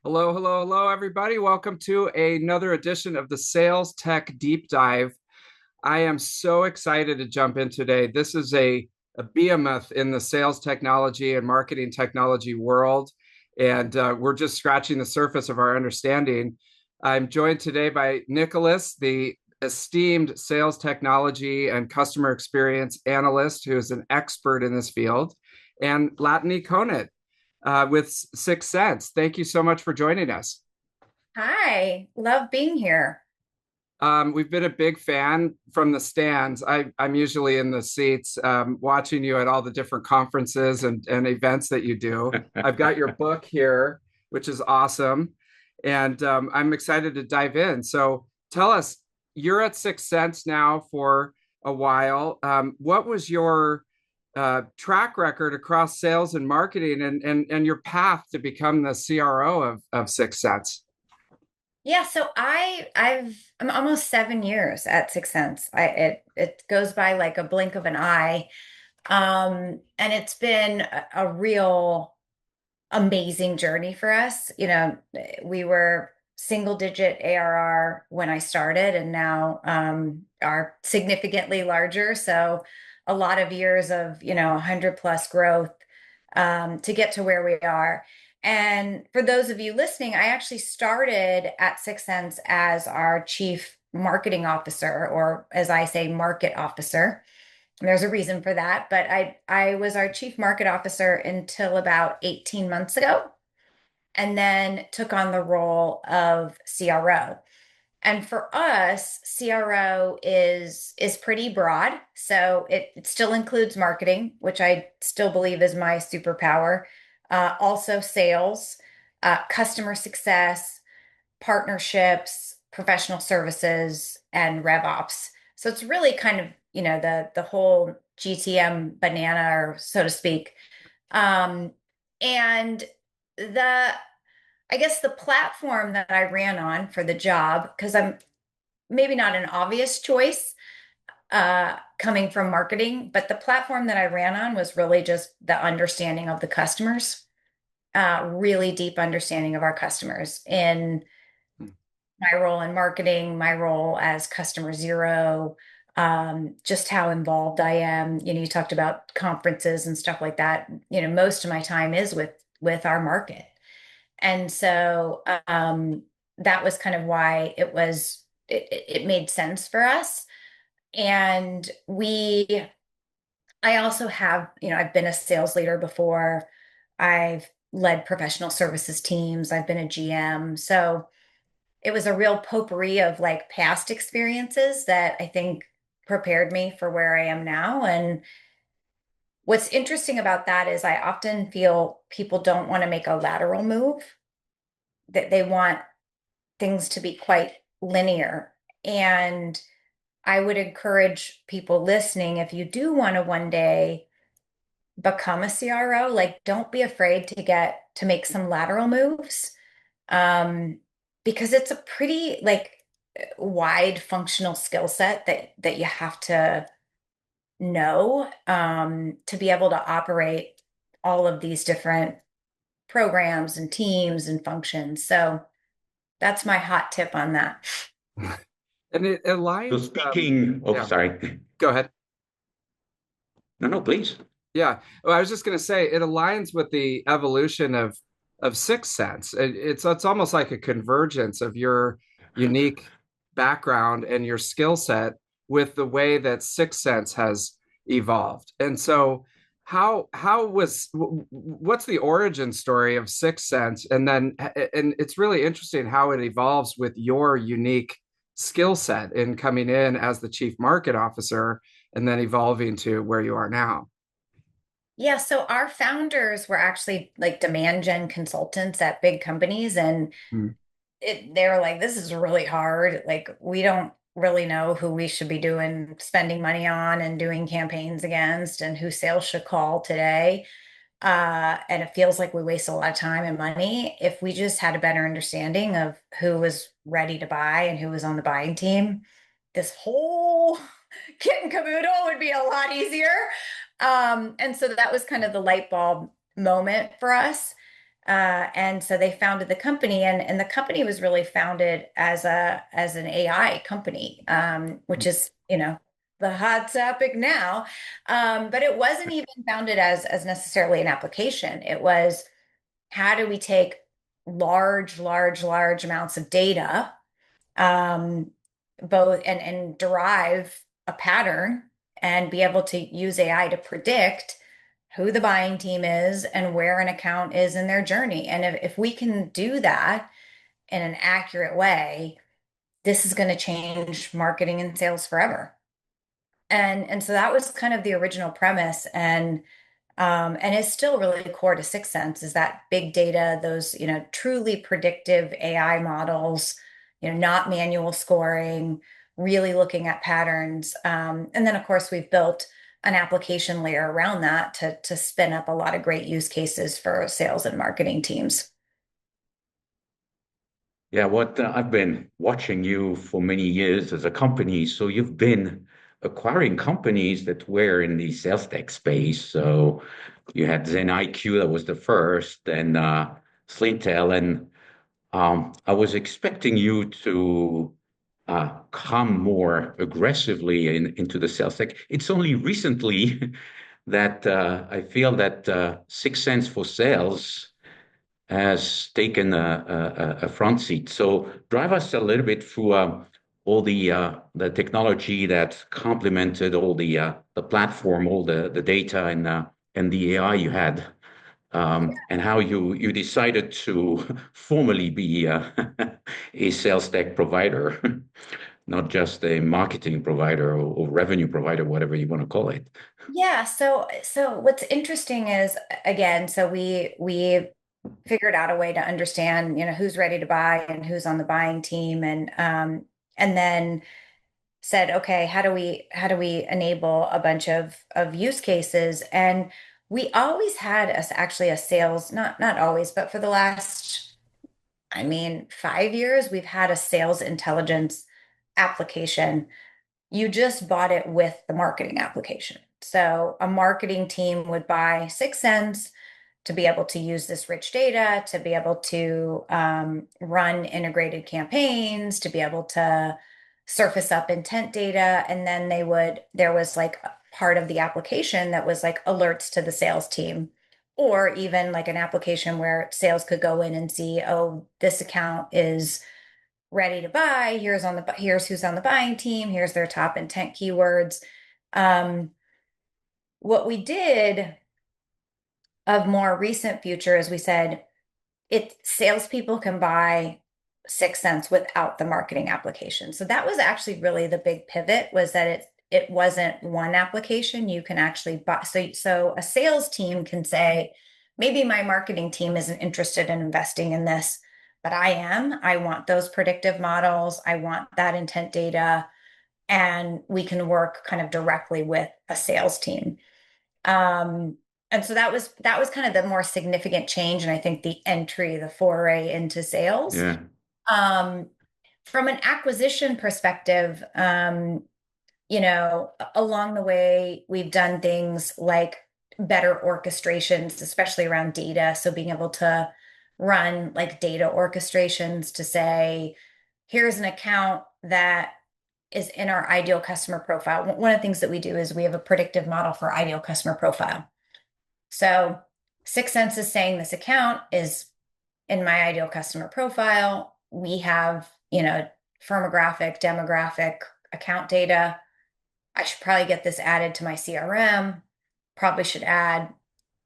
Hello, hello, hello, everybody. Welcome to another edition of the Sales Tech Deep Dive. I am so excited to jump in today. This is a behemoth in the sales technology and marketing technology world, and we're just scratching the surface of our understanding. I'm joined today by Nicolas, the esteemed sales technology and customer experience analyst who is an expert in this field, and Latané Conant with 6Sense. Thank you so much for joining us. Hi, love being here. We've been a big fan from the stands. I'm usually in the seats watching you at all the different conferences and events that you do. I've got your book here, which is awesome. And I'm excited to dive in. So tell us, you're at 6Sense now for a while. What was your track record across sales and marketing and your path to become the CRO of 6Sense? Yeah, so I'm almost 7 years at 6 Sense. It goes by like a blink of an eye. And it's been a real amazing journey for us. We were single digit ARR when I started and now are significantly larger. So a lot of years of, 100 plus growth to get to where we are. And for those of you listening, I actually started at 6Sense as our chief marketing officer, or as I say, market officer. And there's a reason for that, but I was our chief market officer until about 18 months ago, and then took on the role of CRO. And for us, CRO is pretty broad. So it still includes marketing, which I still believe is my superpower. Also sales, customer success, partnerships, professional services, and RevOps. So it's really kind of, the whole GTM banana, or so to speak. Um, and the I guess the platform that I ran on for the job, because I'm maybe not an obvious choice coming from marketing, but the platform that I ran on was really just the understanding of the customers, really deep understanding of our customers in my role in marketing, my role as customer zero, just how involved I am. You talked about conferences and stuff like that. Most of my time is with our market. And so that was kind of why it made sense for us. And I also have, I've been a sales leader before. I've led professional services teams. I've been a GM. So it was a real potpourri of like past experiences that I think prepared me for where I am now. And what's interesting about that is I often feel people don't want to make a lateral move, that they want things to be quite linear. And I would encourage people listening, if you do want to one day become a CRO, like don't be afraid to make some lateral moves. Um, because it's a pretty like wide functional skill set that you have to know to be able to operate all of these different programs and teams and functions. So that's my hot tip on that. And it So aligns. speaking, oh, Yeah, sorry. go ahead. No, no, please. Yeah, well, I was just going to say it aligns with the evolution of 6Sense. It's almost like a convergence of your unique background and your skill set with the way that 6Sense has evolved. And so, what's the origin story of 6Sense? And it's really interesting how it evolves with your unique skill set in coming in as the chief market officer and then evolving to where you are now. Yeah, so our founders were actually like demand gen consultants at big companies, and Mm. they were like, this is really hard. Like, we don't really know who we should be doing spending money on and doing campaigns against and who sales should call today. And it feels like we waste a lot of time and money. If we just had a better understanding of who was ready to buy and who was on the buying team, this whole kit and caboodle would be a lot easier. And so that was kind of the light bulb moment for us. And so they founded the company, and the company was really founded as an AI company, which is, the hot topic now. But it wasn't even founded as necessarily an application. It was, how do we take large amounts of data, um, both and derive a pattern and be able to use AI to predict who the buying team is and where an account is in their journey. And if we can do that in an accurate way, this is going to change marketing and sales forever. And so that was kind of the original premise. And it's still really core to 6Sense, is that big data, those, truly predictive AI models, not manual scoring, really looking at patterns. And then, of course, we've built an application layer around that to spin up a lot of great use cases for sales and marketing teams. Yeah, what I've been watching you for many years as a company. So you've been acquiring companies that were in the sales tech space. So you had Zen IQ, that was the first, and Slintel. And I was expecting you to come more aggressively into the sales tech. It's only recently that I feel that 6Sense for Sales has taken a front seat. So drive us a little bit through all the technology that complemented all the platform, all the data and the AI you had, and how you decided to formally be a sales tech provider, not just a marketing provider or revenue provider, whatever you want to call it. Yeah, so what's interesting is, again, so we figured out a way to understand, who's ready to buy and who's on the buying team, and then said, okay, how do we enable a bunch of use cases? And we always had us actually a sales, not always, but for the last, 5 years, we've had a sales intelligence application. You just bought it with the marketing application. So a marketing team would buy 6Sense to be able to use this rich data, to be able to run integrated campaigns, to be able to surface up intent data. And then there was like a part of the application that was like alerts to the sales team, or even like an application where sales could go in and see, oh, this account is ready to buy. Here's who's on the buying team. Here's their top intent keywords. Um, what we did of more recent future is we said, salespeople can buy 6Sense without the marketing application. So that was actually really the big pivot, was that it wasn't one application. You can actually buy. So a sales team can say, maybe my marketing team isn't interested in investing in this, but I am. I want those predictive models. I want that intent data, and we can work kind of directly with a sales team. And so that was kind of the more significant change, and I think the foray into sales. Yeah. Um, from an acquisition perspective, along the way, we've done things like better orchestrations, especially around data. So being able to run like data orchestrations to say, here's an account that is in our ideal customer profile. One of the things that we do is we have a predictive model for ideal customer profile. So 6Sense is saying this account is in my ideal customer profile. We have, firmographic, demographic, account data. I should probably get this added to my CRM. Probably should add,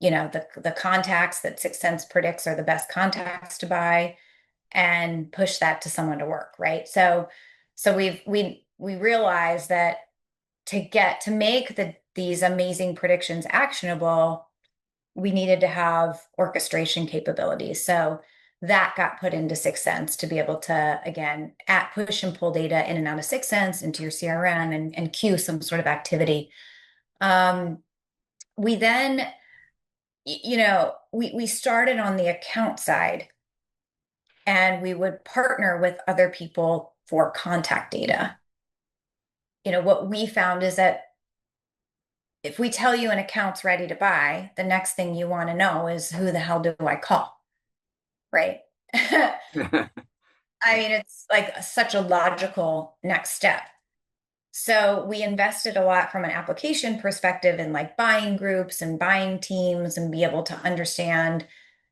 the contacts that 6Sense predicts are the best contacts to buy, and push that to someone to work, right? So we realize that to make these amazing predictions actionable, we needed to have orchestration capabilities. So that got put into 6Sense to be able to, again, push and pull data in and out of 6Sense into your CRM, and queue some sort of activity. We then, we started on the account side, and we would partner with other people for contact data. What we found is that if we tell you an account's ready to buy, the next thing you want to know is, who the hell do I call? right? I mean, it's like such a logical next step. So we invested a lot from an application perspective in like buying groups and buying teams and be able to understand,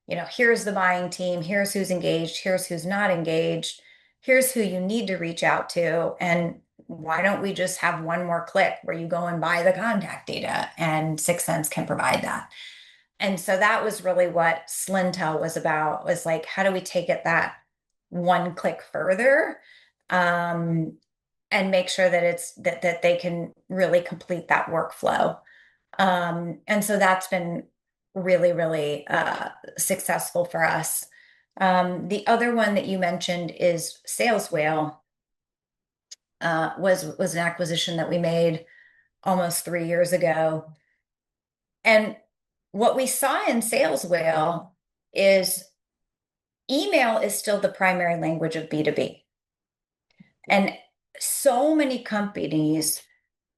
here's the buying team, here's who's engaged, here's who's not engaged, here's who you need to reach out to. And why don't we just have one more click where you go and buy the contact data and 6Sense can provide that. And so that was really what Slintel was about, was like, how do we take it that one click further? And make sure that it's that they can really complete that workflow. And so that's been really, really successful for us. The other one that you mentioned is Sales Whale, was an acquisition that we made almost 3 years ago. And what we saw in Sales Whale is email is still the primary language of B2B. And so many companies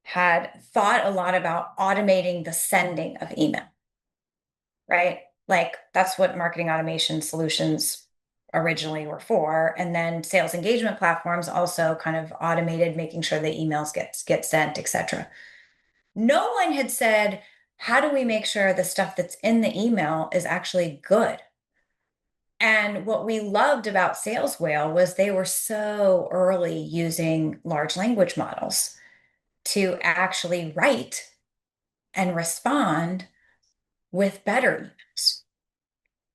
had thought a lot about automating the sending of email, right? Like that's what marketing automation solutions originally were for. And then sales engagement platforms also kind of automated making sure the emails get sent, et cetera. No one had said, how do we make sure the stuff that's in the email is actually good? And what we loved about Sales Whale was they were so early using large language models to actually write and respond with better emails.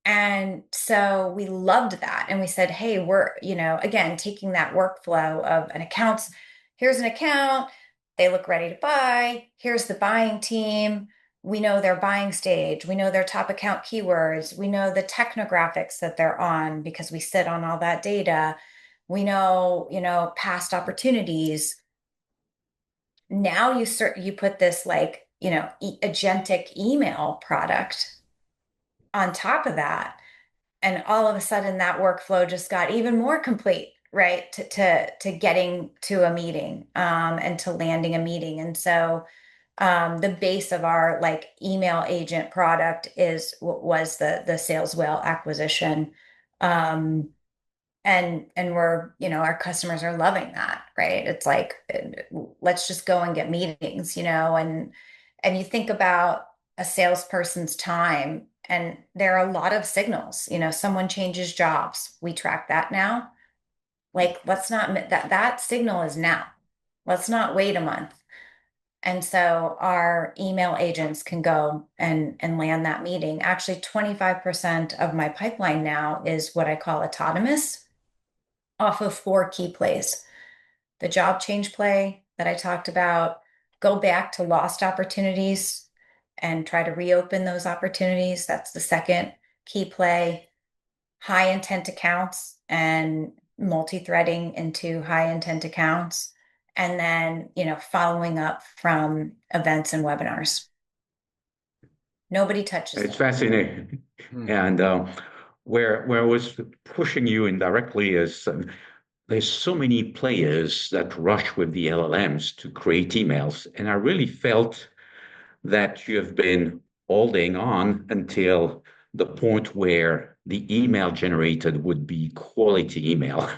And so we loved that. And we said, hey, we're, again, taking that workflow of an account's, here's an account, they look ready to buy, here's the buying team. We know their buying stage. We know their top account keywords. We know the technographics that they're on because we sit on all that data. We know, past opportunities. Now you put this like, agentic email product on top of that. And all of a sudden that workflow just got even more complete, right? To getting to a meeting, and to landing a meeting. And so the base of our like email agent product was the Sales Whale acquisition. And we're, our customers are loving that, right? It's like, let's just go and get meetings, and you think about a salesperson's time, and there are a lot of signals, someone changes jobs. We track that now. Like, let's not, that signal is now. Let's not wait a month. And so our email agents can go and land that meeting. Actually, 25% of my pipeline now is what I call autonomous, off of 4 key plays. The job change play that I talked about, go back to lost opportunities and try to reopen those opportunities. That's the second key play. High intent accounts and multi-threading into high intent accounts. And then, following up from events and webinars. Nobody touches It's it. fascinating. And where I was pushing you indirectly is there's so many players that rush with the LLMs to create emails. And I really felt that you have been holding on until the point where the email generated would be quality email.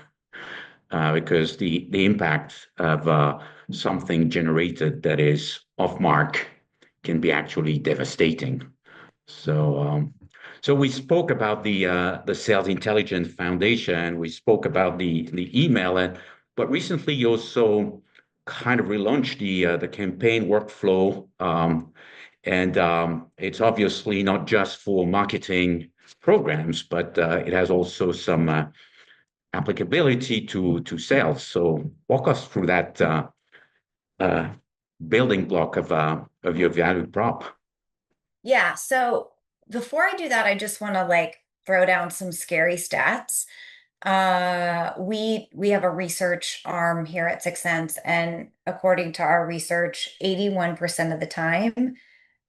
Because the impact of something generated that is off mark can be actually devastating. So we spoke about the Sales Intelligence Foundation. We spoke about the email, but recently you also kind of relaunched the campaign workflow, and it's obviously not just for marketing programs, but it has also some applicability to sales. So walk us through that uh, building block of your value prop. Yeah. So before I do that, I just want to like throw down some scary stats. We have a research arm here at 6Sense, and according to our research, 81% of the time,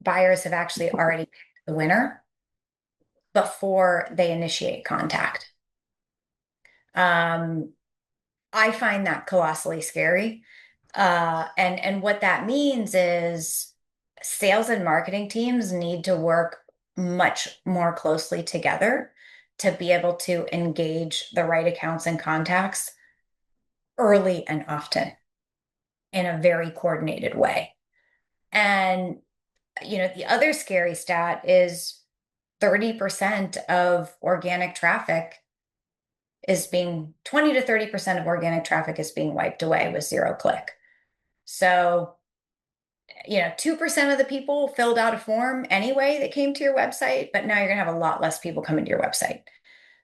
buyers have actually already picked the winner before they initiate contact. I find that colossally scary. And what that means is sales and marketing teams need to work much more closely together to be able to engage the right accounts and contacts early and often in a very coordinated way. And, the other scary stat is 30% of organic traffic is being 20 to 30% of organic traffic is being wiped away with zero click. So, 2% of the people filled out a form anyway that came to your website, but now you're going to have a lot less people coming to your website.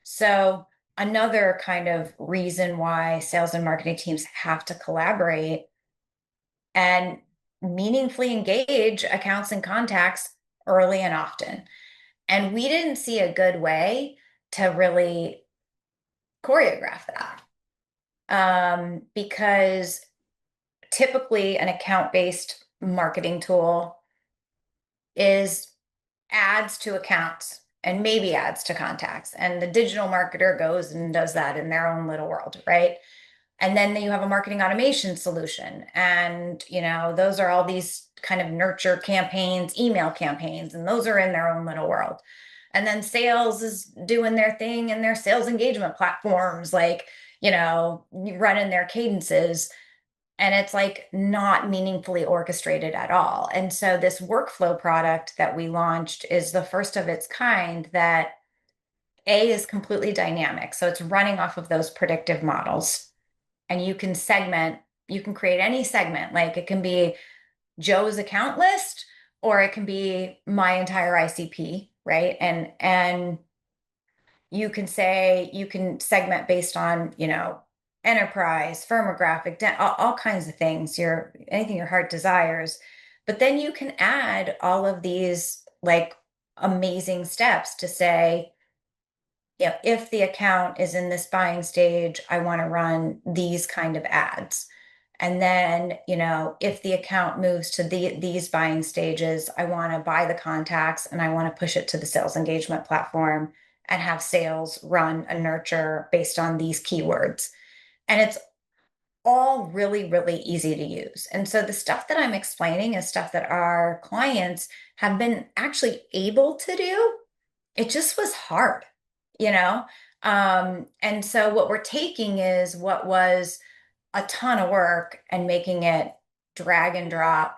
So, another kind of reason why sales and marketing teams have to collaborate and meaningfully engage accounts and contacts early and often. And we didn't see a good way to really choreograph that, because typically an account-based marketing tool is ads to accounts and maybe ads to contacts. And the digital marketer goes and does that in their own little world, right? And then you have a marketing automation solution. And, those are all these kind of nurture campaigns, email campaigns, and those are in their own little world. And then sales is doing their thing in their sales engagement platforms, like, running their cadences. And it's like not meaningfully orchestrated at all. And so this workflow product that we launched is the first of its kind that is completely dynamic. So it's running off of those predictive models. And you can create any segment. Like it can be Joe's account list, or it can be my entire ICP, right? And you can segment based on, enterprise, firmographic, all kinds of things, anything your heart desires. But then you can add all of these like amazing steps to say, if the account is in this buying stage, I want to run these kind of ads. And then, if the account moves to these buying stages, I want to buy the contacts and I want to push it to the sales engagement platform and have sales run a nurture based on these keywords. And it's all really, really easy to use. And so the stuff that I'm explaining is stuff that our clients have been actually able to do. It just was hard, you know? And so what we're taking is what was a ton of work and making it drag and drop,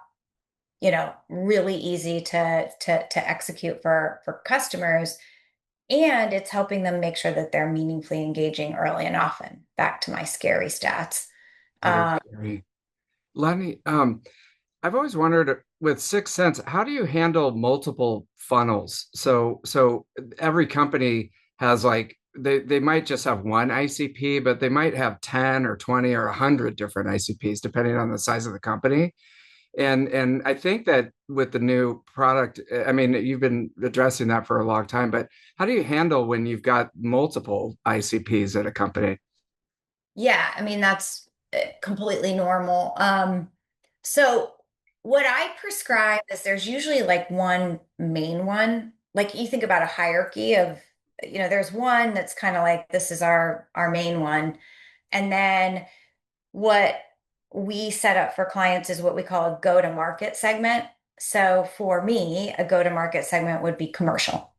really easy to execute for customers. And it's helping them make sure that they're meaningfully engaging early and often. Back to my scary stats. That is scary. Lenny, I've always wondered with 6Sense, how do you handle multiple funnels? So every company has like they might just have one ICP, but they might have 10 or 20 or 100 different ICPs depending on the size of the company. And I think that with the new product, I mean, you've been addressing that for a long time, but how do you handle when you've got multiple ICPs at a company? Yeah, I mean, that's completely normal. So what I prescribe is there's usually like one main one. Like you think about a hierarchy of, there's one that's kind of like this is our main one. And then what we set up for clients is what we call a go-to-market segment. So for me, a go-to-market segment would be commercial.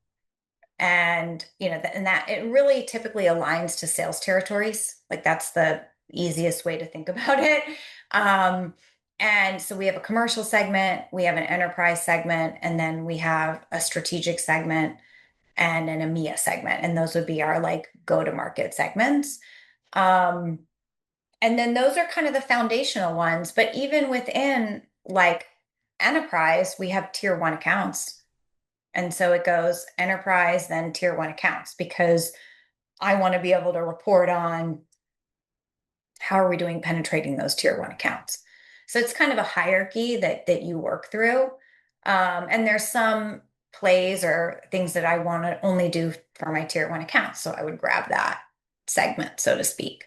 And, and that it really typically aligns to sales territories. Like that's the easiest way to think about it. And so we have a commercial segment, we have an enterprise segment, and then we have a strategic segment and an EMEA segment. And those would be our like go-to-market segments. And then those are kind of the foundational ones. But even within like enterprise, we have tier one accounts. And so it goes enterprise, then tier one accounts, because I want to be able to report on how are we doing penetrating those tier one accounts. So it's kind of a hierarchy that you work through. And there's some plays or things that I want to only do for my tier one accounts. So I would grab that segment, so to speak.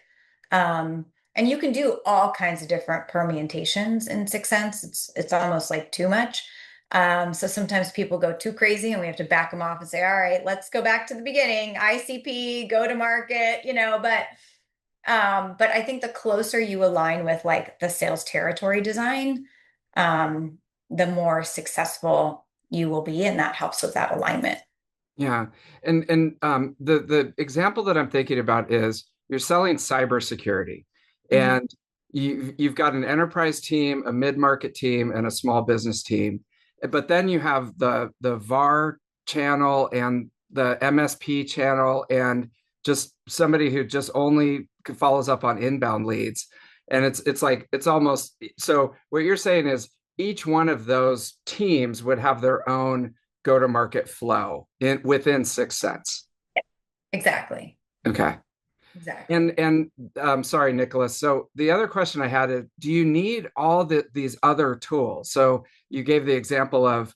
And you can do all kinds of different permutations in 6Sense. It's almost like too much. So sometimes people go too crazy and we have to back them off and say, all right, let's go back to the beginning, ICP, go to market, but I think the closer you align with like the sales territory design, the more successful you will be. And that helps with that alignment. Yeah. And the example that I'm thinking about is you're selling cybersecurity, Mhm. and you've got an enterprise team, a mid-market team, and a small business team. But then you have the VAR channel and the MSP channel and just somebody who just only follows up on inbound leads. And it's like it's almost, so what you're saying is each one of those teams would have their own go-to-market flow within 6Sense. Exactly. Okay. Exactly. And sorry, Nicolas. So the other question I had is, do you need all these other tools? So you gave the example of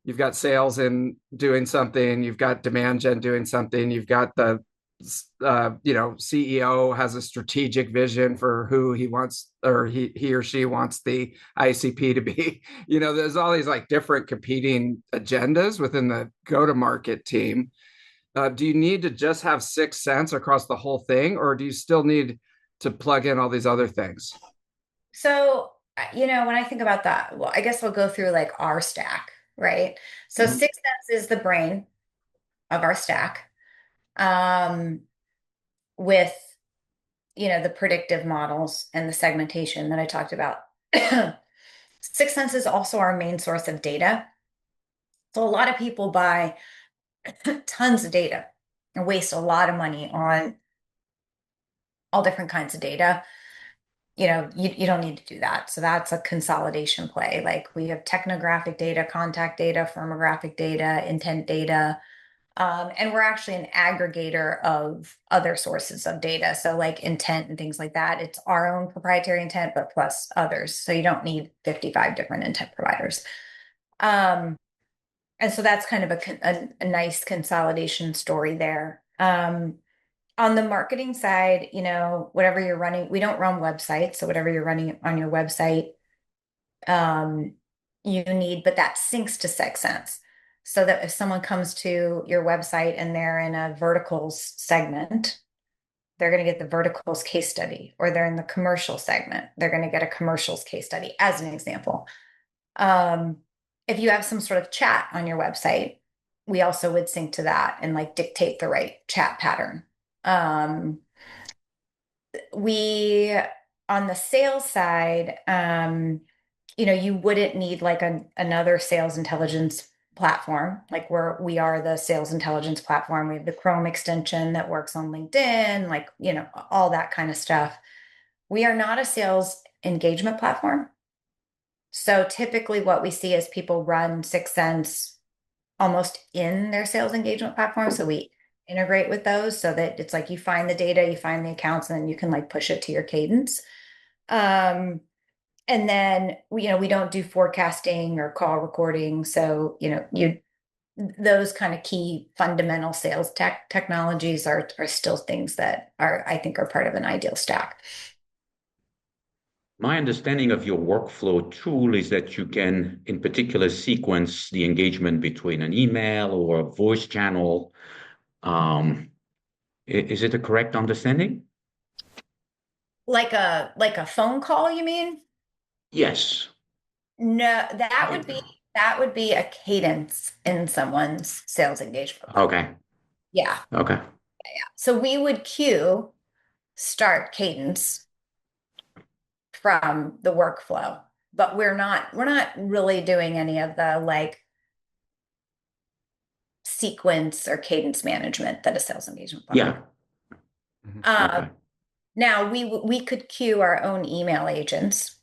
you've got sales in doing something, you've got demand gen doing something, you've got the CEO has a strategic vision for who he wants, or he or she wants the ICP to be. There's all these like different competing agendas within the go-to-market team. Do you need to just have 6Sense across the whole thing, or do you still need to plug in all these other things? So, when I think about that, well, I guess I'll go through like our stack, right? So Mhm. 6Sense is the brain of our stack, um, with, the predictive models and the segmentation that I talked about. 6Sense is also our main source of data. So a lot of people buy tons of data and waste a lot of money on all different kinds of data. You don't need to do that. So that's a consolidation play. Like we have technographic data, contact data, firmographic data, intent data. And we're actually an aggregator of other sources of data. So like intent and things like that. It's our own proprietary intent, but plus others. So you don't need 55 different intent providers. Um, and so that's kind of a nice consolidation story there. On the marketing side, whatever you're running, we don't run websites. So whatever you're running on your website, um, you need, but that syncs to 6Sense. So that if someone comes to your website and they're in a verticals segment, they're going to get the verticals case study, or they're in the commercial segment, they're going to get a commercials case study, as an example. Um, if you have some sort of chat on your website, we also would sync to that and like dictate the right chat pattern. Um, we on the sales side, you wouldn't need like another sales intelligence platform. Like we are the sales intelligence platform. We have the Chrome extension that works on LinkedIn, like, all that kind of stuff. We are not a sales engagement platform. So typically what we see is people run 6Sense almost in their sales engagement platform. So we integrate with those so that it's like you find the data, you find the accounts, and then you can like push it to your cadence. Um, and then we don't do forecasting or call recording. So, those kind of key fundamental sales technologies are still things that I think are part of an ideal stack. My understanding of your workflow tool is that you can, in particular, sequence the engagement between an email or a voice channel. Um, is it a correct understanding? Like a phone call, you mean? Yes. No, that would be a cadence in someone's sales engagement platform. Okay. Yeah. Okay. So we would cue start cadence from the workflow, but we're not really doing any of the like sequence or cadence management that a sales engagement platform. Yeah. Mhm. Um, Okay. Now we could queue our own email agents,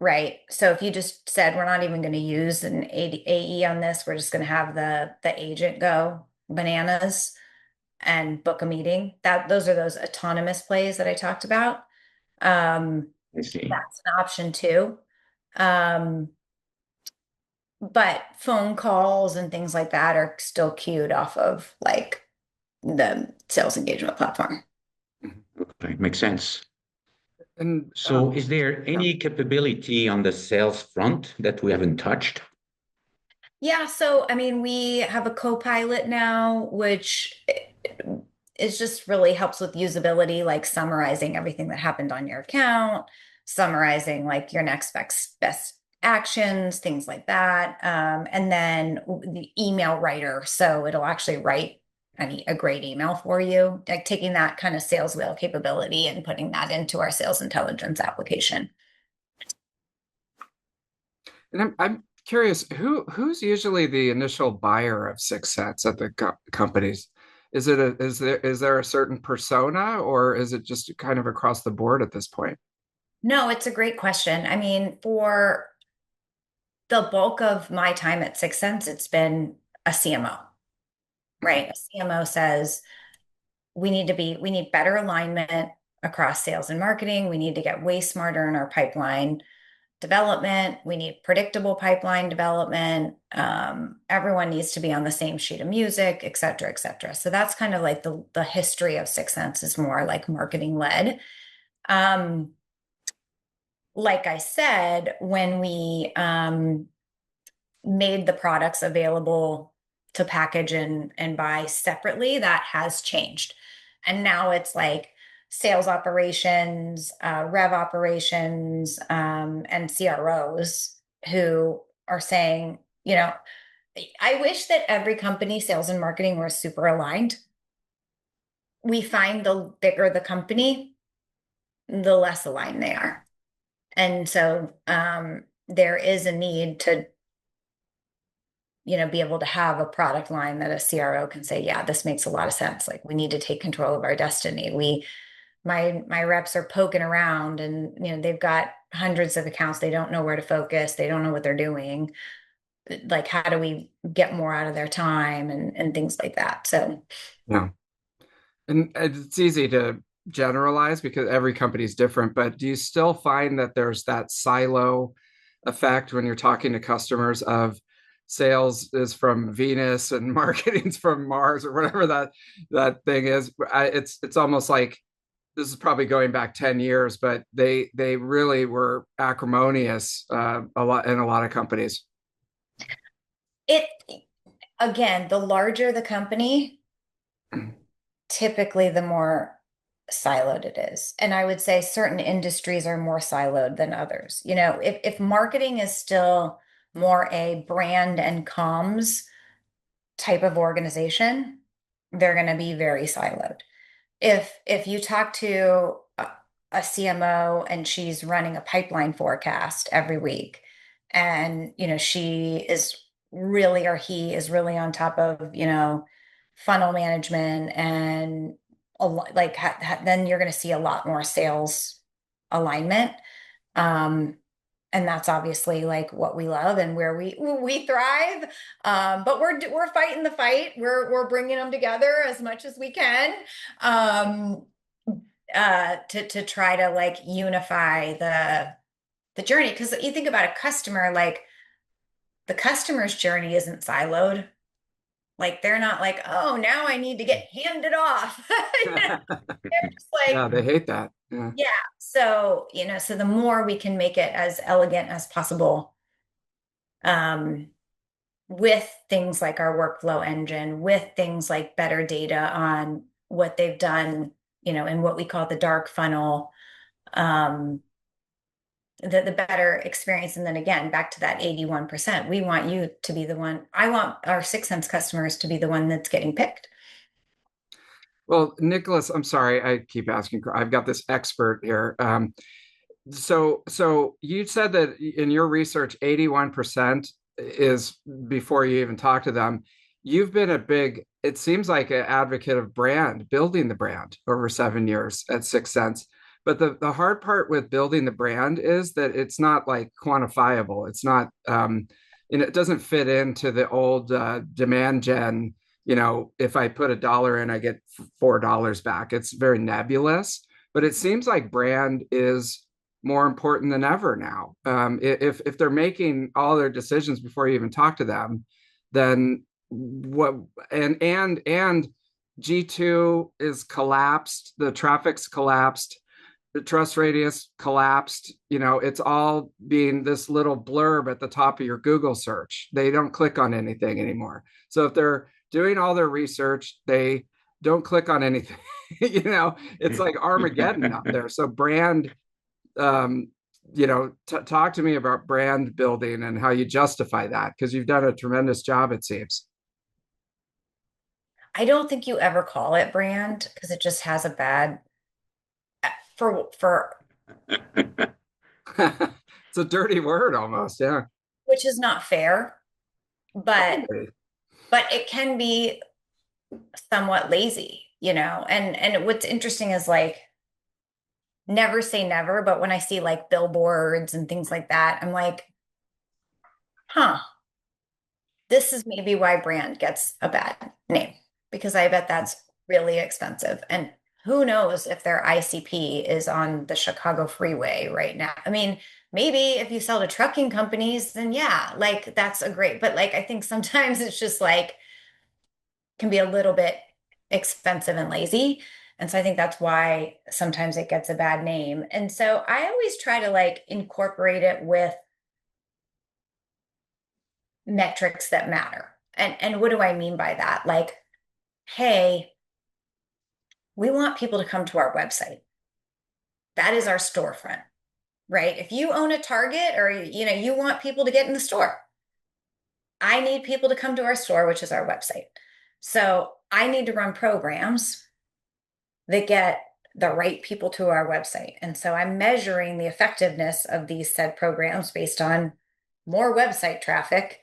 right? So if you just said we're not even going to use an AE on this, we're just going to have the agent go bananas and book a meeting. Those are those autonomous plays that I talked about. Um, I see. that's an option too. Um, but phone calls and things like that are still queued off of like the sales engagement platform. Mhm. Okay. Makes sense. And So is there yeah. any capability on the sales front that we haven't touched? Yeah, so I mean, we have a co-pilot now, which is just really helps with usability, like summarizing everything that happened on your account, summarizing like your next best actions, things like that. And then the email writer. So it'll actually write a great email for you, like taking that kind of sales wheel capability and putting that into our sales intelligence application. And I'm curious, who's usually the initial buyer of 6Sense at the companies? Is there a certain persona, or is it just kind of across the board at this point? No, it's a great question. I mean, for the bulk of my time at 6Sense, it's been a CMO, right? A CMO says we need better alignment across sales and marketing. We need to get way smarter in our pipeline development. We need predictable pipeline development. Everyone needs to be on the same sheet of music, et cetera, et cetera. So that's kind of like the history of 6Sense is more like marketing led. Um, like I said, when we made the products available to package and buy separately, that has changed. And now it's like sales operations, rev operations, and CROs who are saying, I wish that every company, sales and marketing, were super aligned. We find the bigger the company, the less aligned they are. And so there is a need to be able to have a product line that a CRO can say, yeah, this makes a lot of sense. Like we need to take control of our destiny. My reps are poking around and, they've got hundreds of accounts. They don't know where to focus. They don't know what they're doing. Like, how do we get more out of their time and things like that? So, Yeah. And it's easy to generalize because every company is different, but do you still find that there's that silo effect when you're talking to customers of sales is from Venus and marketing's from Mars or whatever that thing is? It's almost like this is probably going back 10 years, but they really were acrimonious a lot in a lot of companies. it again, the larger the company, typically the more siloed it is. And I would say certain industries are more siloed than others. If marketing is still more a brand and comms type of organization, they're going to be very siloed. If you talk to a CMO and she's running a pipeline forecast every week, and she is really, or he is really on top of funnel management and like then you're going to see a lot more sales alignment. And that's obviously like what we love and where we thrive. But we're fighting the fight. We're bringing them together as much as we can, to try to like unify the journey. Because you think about a customer, like the customer's journey isn't siloed. Like they're not like, oh, now I need to get handed off. They're just like, Yeah, they hate that. Yeah. yeah. So, so the more we can make it as elegant as possible, um, with things like our workflow engine, with things like better data on what they've done, in what we call the dark funnel, um, the better experience. And then again, back to that 81%, we want you to be the one. I want our 6Sense customers to be the one that's getting picked. Well, Nicolas, I'm sorry, I keep asking. I've got this expert here. So you said that in your research, 81% is before you even talk to them. You've been it seems like an advocate of brand, building the brand over 7 years at 6Sense. But the hard part with building the brand is that it's not like quantifiable. It's not, and it doesn't fit into the old demand gen. If I put $1 in, I get $4 back. It's very nebulous, but it seems like brand is more important than ever now. If they're making all their decisions before you even talk to them, then what? And G2 is collapsed. The traffic's collapsed. The trust radius collapsed. It's all being this little blurb at the top of your Google search. They don't click on anything anymore. So if they're doing all their research, they don't click on anything. It's like Armageddon out there. So brand, talk to me about brand building and how you justify that, because you've done a tremendous job, it seems. I don't think you ever call it brand because it just has a bad for It's a dirty word almost. Yeah. which is not fair, but Okay. it can be somewhat lazy, And what's interesting is like never say never, but when I see like billboards and things like that, I'm like, huh, this is maybe why brand gets a bad name because I bet that's really expensive. And who knows if their ICP is on the Chicago freeway right now. I mean, maybe if you sell to trucking companies, then yeah, like that's a great, but like I think sometimes it's just like can be a little bit expensive and lazy. And so I think that's why sometimes it gets a bad name. And so I always try to like incorporate it with metrics that matter. And what do I mean by that? Like, hey, we want people to come to our website. That is our storefront, right? If you own a Target or you want people to get in the store, I need people to come to our store, which is our website. So I need to run programs that get the right people to our website. And so I'm measuring the effectiveness of these said programs based on more website traffic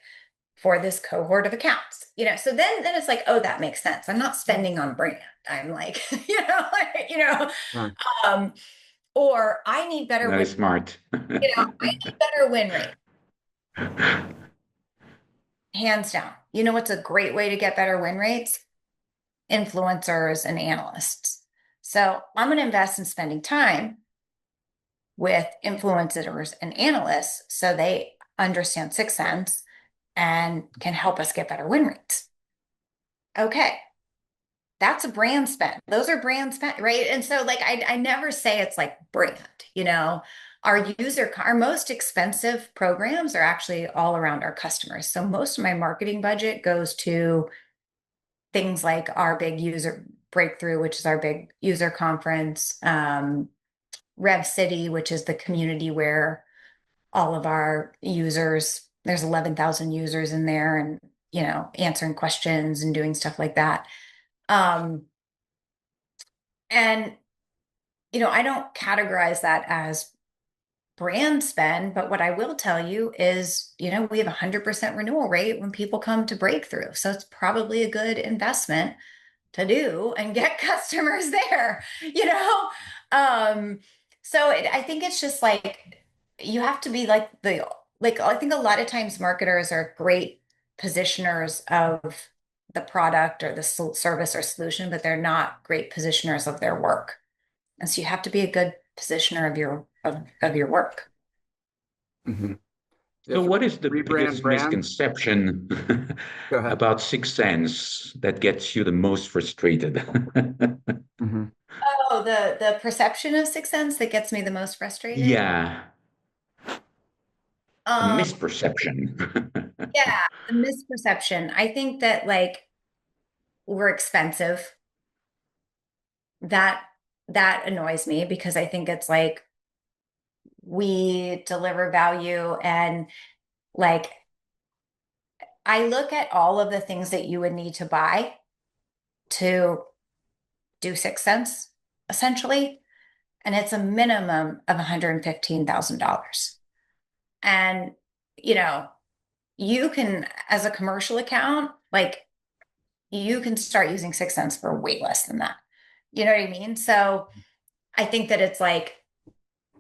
for this cohort of accounts. So then it's like, oh, that makes sense. I'm not spending on brand. I'm like, Huh. um, or I need better Very win, smart. I need better win rate, hands down. You know what's a great way to get better win rates? Influencers and analysts. So I'm going to invest in spending time with influencers and analysts so they understand 6Sense and can help us get better win rates. Okay, that's a brand spend. Those are brand spend, right? And so like I never say it's like brand. Our most expensive programs are actually all around our customers. So most of my marketing budget goes to things like our big user breakthrough, which is our big user conference, Rev City, which is the community where all of our users, there's 11,000 users in there and, answering questions and doing stuff like that. Um, and, I don't categorize that as brand spend, but what I will tell you is, we have 100% renewal rate when people come to breakthrough. So it's probably a good investment to do and get customers there, you know? Um, I think it's just like, you have to be like I think a lot of times marketers are great positioners of the product or the service or solution, but they're not great positioners of their work. And so you have to be a good positioner of your work. Mm-hmm. So, If what is the rebrand biggest brand, misconception go ahead. about 6Sense that gets you the most frustrated? Mm-hmm. Oh, the perception of 6Sense that gets me the most frustrated. Yeah, a Um, misperception. yeah, the misperception. I think that like we're expensive. That that annoys me because I think it's like we deliver value and like I look at all of the things that you would need to buy to do 6Sense essentially, and it's a minimum of $115,000. And you know, you can as a commercial account, like you can start using 6Sense for way less than that. You know what I mean? So I think that it's like,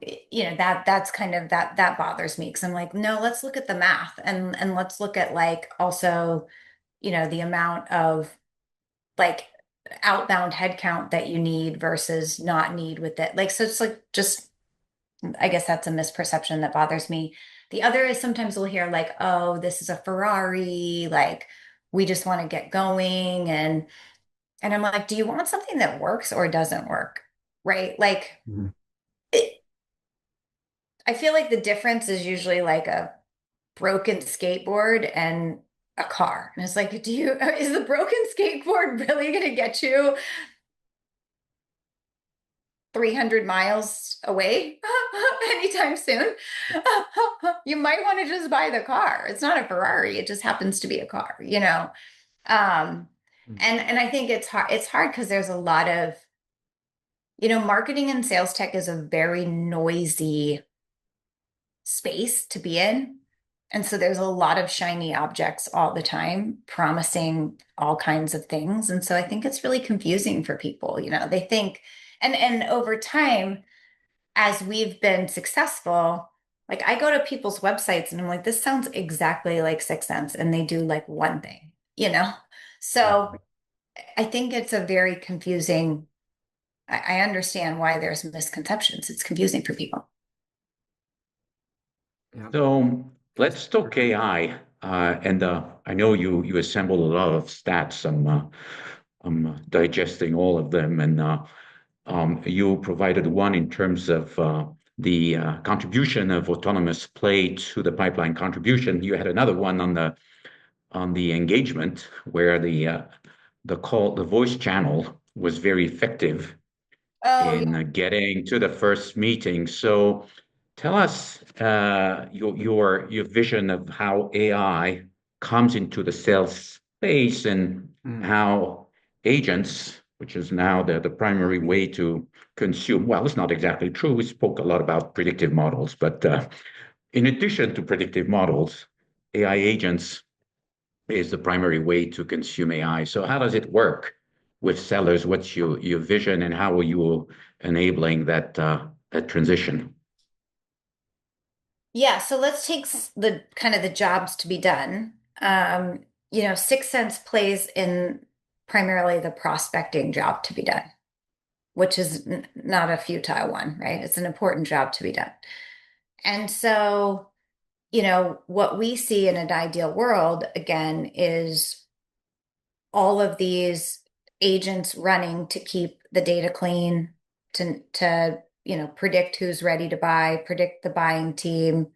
that's kind of that bothers me because I'm like, no, let's look at the math and let's look at like also, the amount of like outbound headcount that you need versus not need with it. Like, so it's like just I guess that's a misperception that bothers me. The other is sometimes we'll hear like, oh, this is a Ferrari, like we just want to get going and I'm like, do you want something that works or doesn't work? Right? Like Mm-hmm. it, I feel like the difference is usually like a broken skateboard and a car. And it's like, is the broken skateboard really going to get you 300 miles away anytime soon, you might want to just buy the car. It's not a Ferrari. It just happens to be a car, you know? Um, and I think it's hard because there's a lot of, marketing and sales tech is a very noisy space to be in. And so there's a lot of shiny objects all the time, promising all kinds of things. And so I think it's really confusing for people. They think, and over time, as we've been successful, like I go to people's websites and I'm like, this sounds exactly like 6Sense, and they do like one thing. So I think it's a very confusing. I understand why there's misconceptions. It's confusing for people. Yeah. So let's talk AI. And I know you assembled a lot of stats. I'm digesting all of them, and you provided one in terms of the contribution of autonomous play to the pipeline contribution. You had another one on the engagement, where the voice channel was very effective Oh, yeah. in getting to the first meeting. So tell us your vision of how AI comes into the sales space, and how agents, which is now the primary way to consume. Well, it's not exactly true. We spoke a lot about predictive models, but in addition to predictive models, AI agents is the primary way to consume AI. So how does it work with sellers? What's your vision, and how are you enabling that transition? Yeah, so let's take the kind of the jobs to be done. 6Sense plays in primarily the prospecting job to be done, which is not a futile one, right? It's an important job to be done. And so, what we see in an ideal world, again, is all of these agents running to keep the data clean, to predict who's ready to buy, predict the buying team,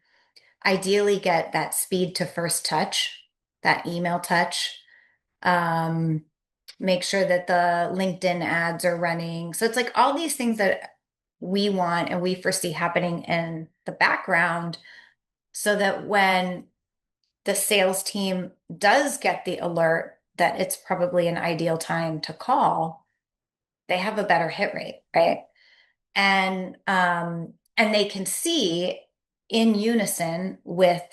ideally get that speed to first touch, that email touch, um, make sure that the LinkedIn ads are running. So it's like all these things that we want and we foresee happening in the background, so that when the sales team does get the alert that it's probably an ideal time to call, they have a better hit rate, right? And they can see in unison with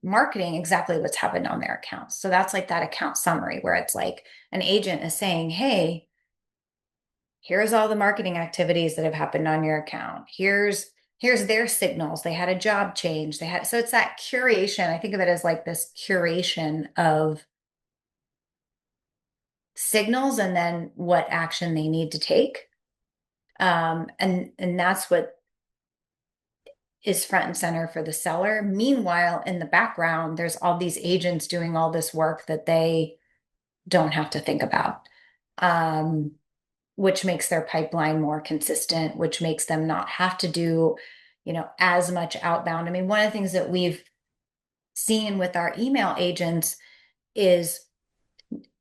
marketing exactly what's happened on their accounts. So that's like that account summary where it's like an agent is saying, hey, here's all the marketing activities that have happened on your account. Here's their signals. They had a job change. So it's that curation. I think of it as like this curation of signals and then what action they need to take. And that's what is front and center for the seller. Meanwhile, in the background, there's all these agents doing all this work that they don't have to think about, which makes their pipeline more consistent, which makes them not have to do, as much outbound. I mean, one of the things that we've seen with our email agents is,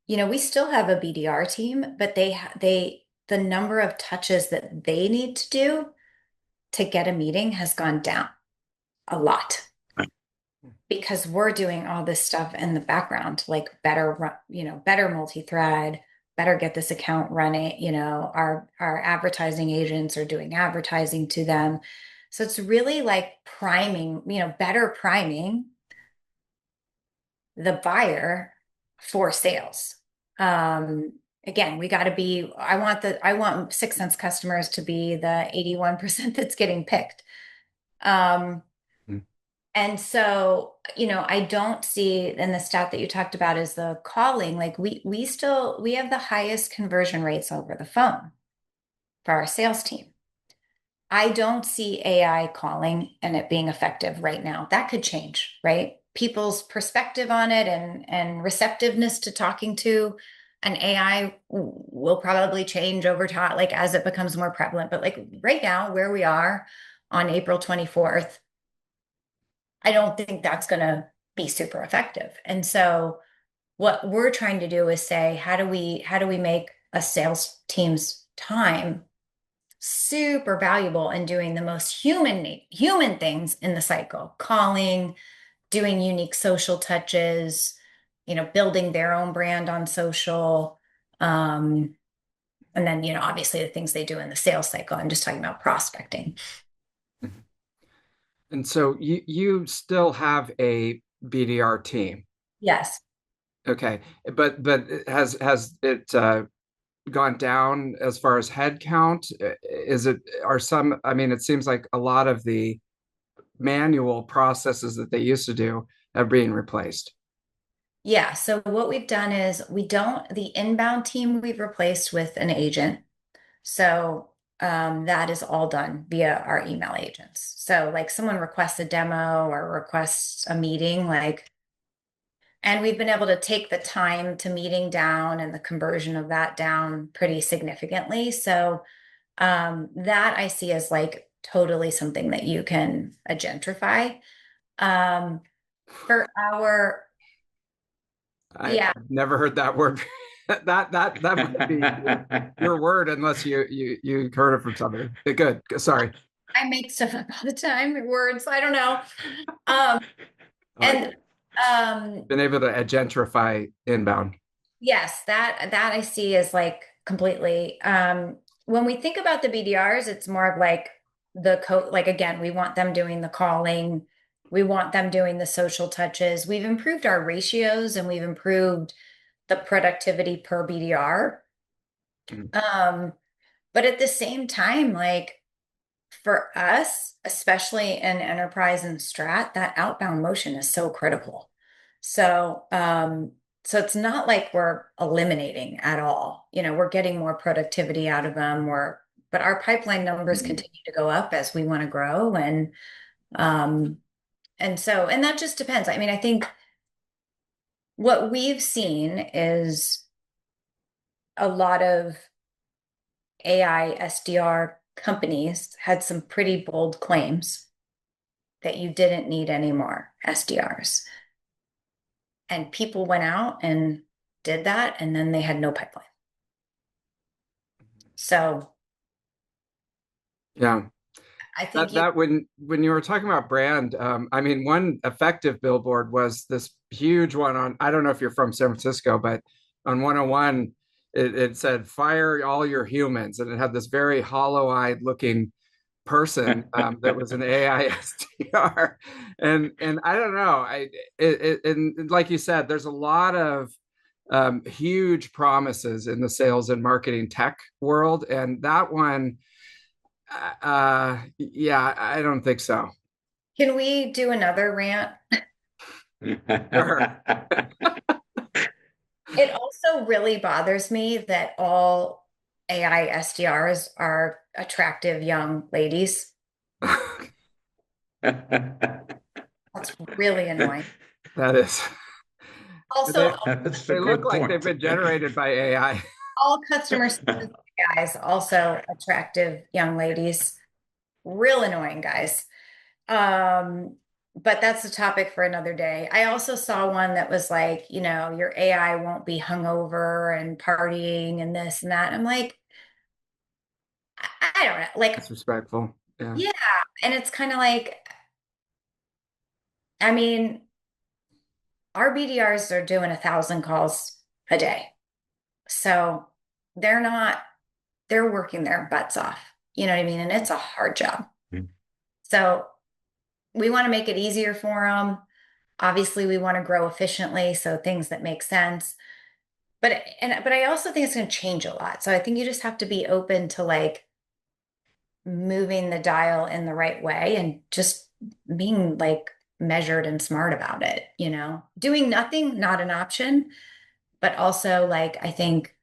we still have a BDR team, but the number of touches that they need to do to get a meeting has gone down a lot, because we're doing all this stuff in the background, like better multi-thread, better get this account running. Our advertising agents are doing advertising to them. So it's really like priming, better priming the buyer for sales. Again, I want 6Sense customers to be the 81% that's getting picked. And so, I don't see in the stat that you talked about is the calling, like we have the highest conversion rates over the phone for our sales team. I don't see AI calling and it being effective right now. That could change, right? People's perspective on it and receptiveness to talking to an AI will probably change over time, like as it becomes more prevalent. But like right now, where we are on April 24th, I don't think that's going to be super effective. And so what we're trying to do is say, how do we make a sales team's time super valuable in doing the most human things in the cycle, calling, doing unique social touches, building their own brand on social. And then, obviously the things they do in the sales cycle. I'm just talking about prospecting. And so you still have a BDR team. Yes. Okay. But has it gone down as far as head count? I mean, it seems like a lot of the manual processes that they used to do are being replaced. Yeah. So what we've done is the inbound team we've replaced with an agent. So that is all done via our email agents. So like someone requests a demo or requests a meeting, and we've been able to take the time to meeting down and the conversion of that down pretty significantly. So that I see as like totally something that you can gentrify. Um, for our, I've yeah, never heard that word. That might be your word unless you heard it from somebody. Good. Sorry. I make stuff up all the time, words, I don't know. Um, Like and been able to gentrify inbound. yes, that I see as like completely. When we think about the BDRs, it's more of like like again, we want them doing the calling, we want them doing the social touches. We've improved our ratios and we've improved the productivity per BDR. Mm. Um, but at the same time, like for us, especially in enterprise and strat, that outbound motion is so critical. So, so it's not like we're eliminating at all. We're getting more productivity out of them. But our pipeline numbers continue to go up as we want to grow. And that just depends. I mean, I think what we've seen is a lot of AI SDR companies had some pretty bold claims that you didn't need any more SDRs. And people went out and did that, and then they had no pipeline. So Yeah. I think That when you were talking about brand, I mean, one effective billboard was this huge one on, I don't know if you're from San Francisco, but on 101, it said fire all your humans. And it had this very hollow-eyed looking person that was an AI SDR. And I don't know. And like you said, there's a lot of huge promises in the sales and marketing tech world. And that one, yeah, I don't think so. can we do another rant? Sure. It also really bothers me that all AI SDRs are attractive young ladies. That's really annoying. That is. Also, They That's a they look good like they've point. been generated by AI. all customer service guys, also attractive young ladies. Real annoying guys. Um, but that's a topic for another day. I also saw one that was like, your AI won't be hungover and partying and this and that. I'm like, I don't know. Like, Disrespectful. Yeah. yeah. And it's kind of like, I mean, our BDRs are doing 1,000 calls a day. So they're working their butts off. You know what I mean? And it's a hard job. So we want to make it easier for them. Obviously, we want to grow efficiently, so things that make sense. But I also think it's going to change a lot. So I think you just have to be open to like moving the dial in the right way and just being like measured and smart about it, Doing nothing, not an option, but also like I think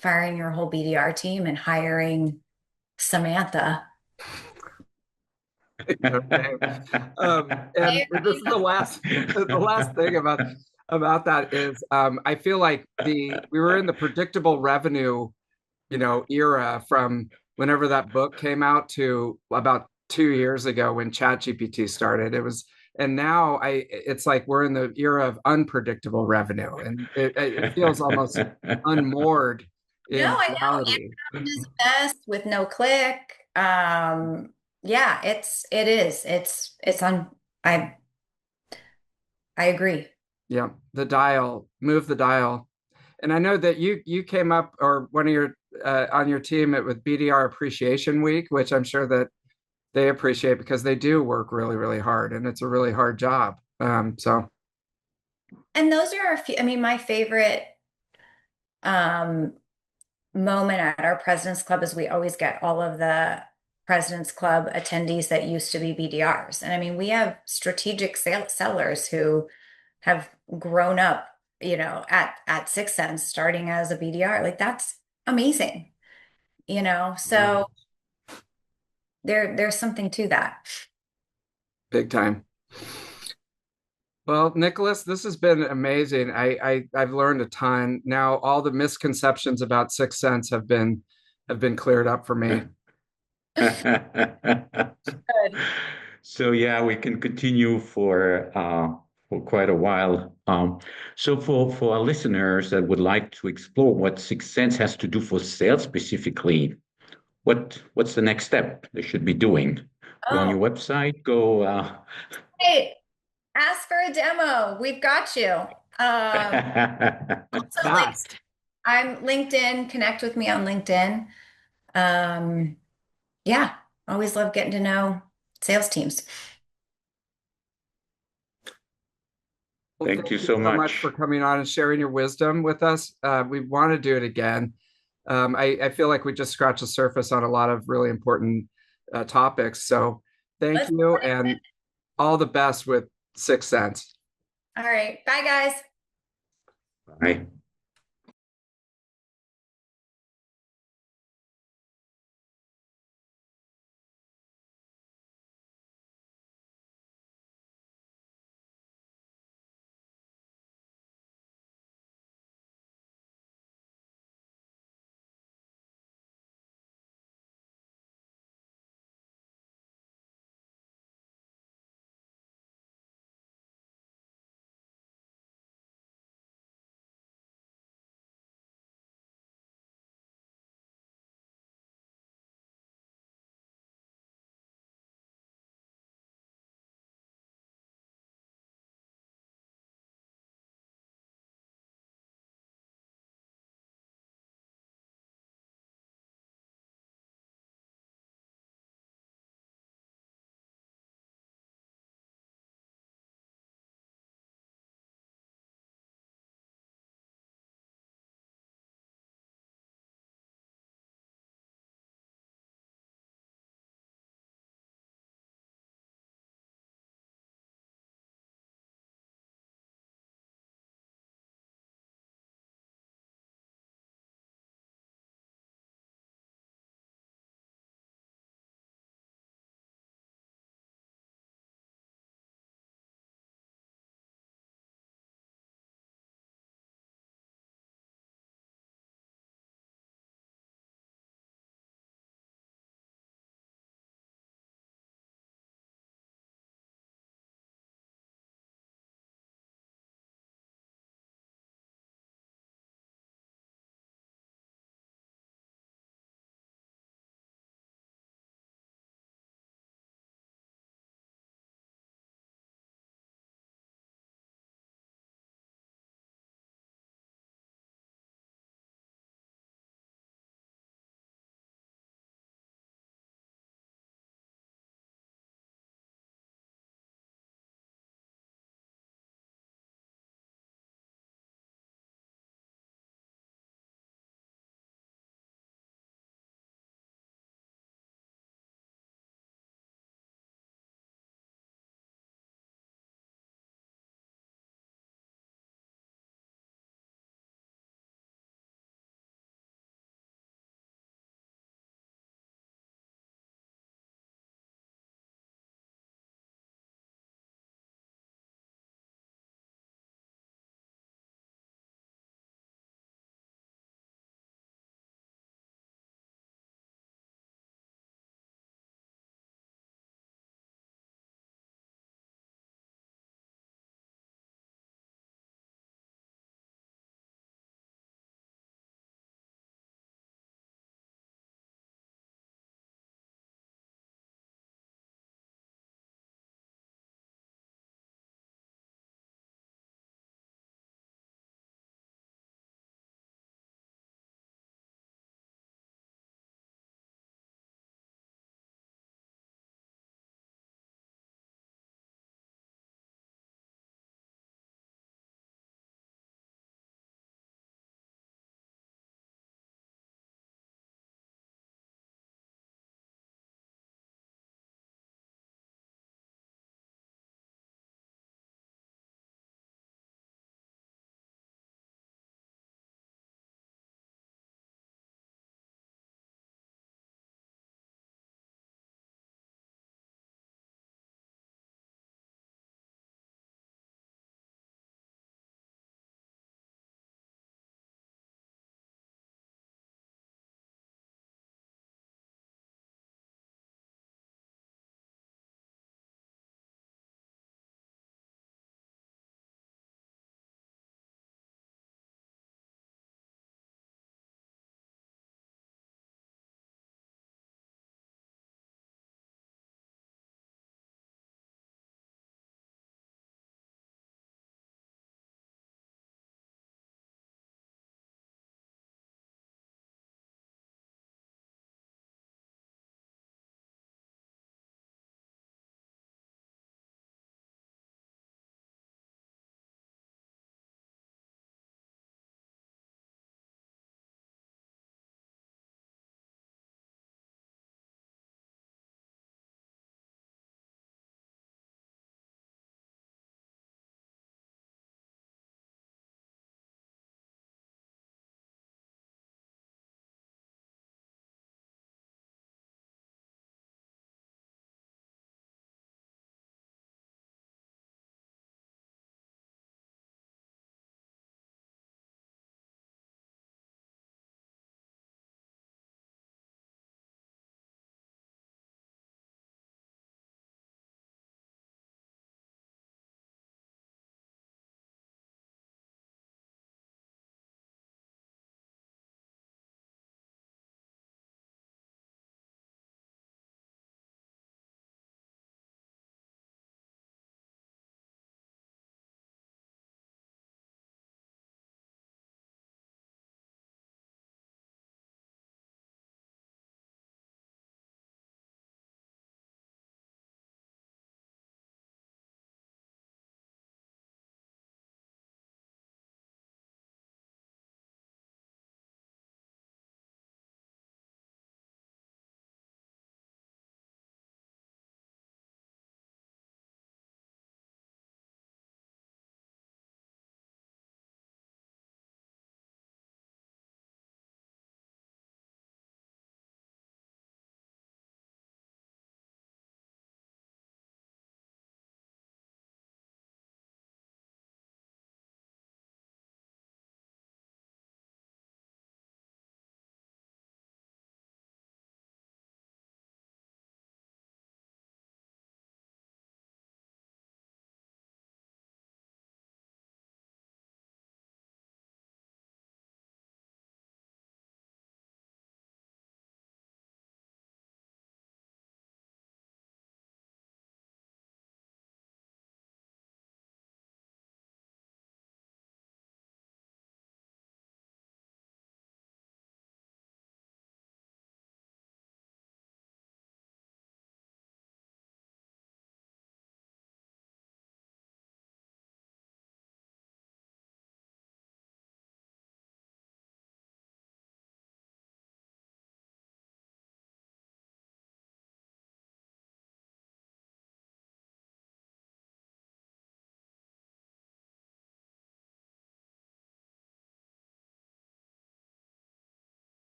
firing your whole BDR team and hiring Samantha. Okay. And this is the last thing about that is I feel like we were in the predictable revenue, era from whenever that book came out to about 2 years ago when ChatGPT started. And now it's like we're in the era of unpredictable revenue, and it feels almost unmoored No, in I know. reality. Amazon is best with no click. Yeah, it is. It's on I I agree. Yeah, the dial, move the dial. And I know that you came up or one of your on your team with BDR Appreciation Week, which I'm sure that they appreciate because they do work really, really hard and it's a really hard job. So And those are a few, I mean, my favorite um moment at our President's Club is we always get all of the President's Club attendees that used to be BDRs. And I mean, we have strategic sellers who have grown up, at 6Sense starting as a BDR. Like that's amazing, yeah, So there's something to that. big time. Well, Nicolas, this has been amazing. I've learned a ton. Now all the misconceptions about 6 Sense have been cleared up for me. Good. So yeah, we can continue for quite a while. So for our listeners that would like to explore what 6 Sense has to do for sales specifically, what's the next step they should be doing? Go on Oh, your website, go hey, ask for a demo. We've got you. So like Fast. I'm LinkedIn, connect with me on LinkedIn. Um, yeah, always love getting to know sales teams. Well, Thank thank you you so so much for much. coming on and sharing your wisdom with us. We want to do it again. I feel like we just scratched the surface on a lot of really important topics. So thank Let's, you and all the best with 6 Sense. all right. Bye, guys. Bye.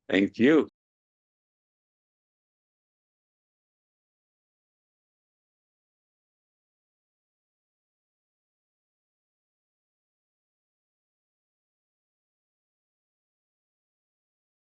Thank you.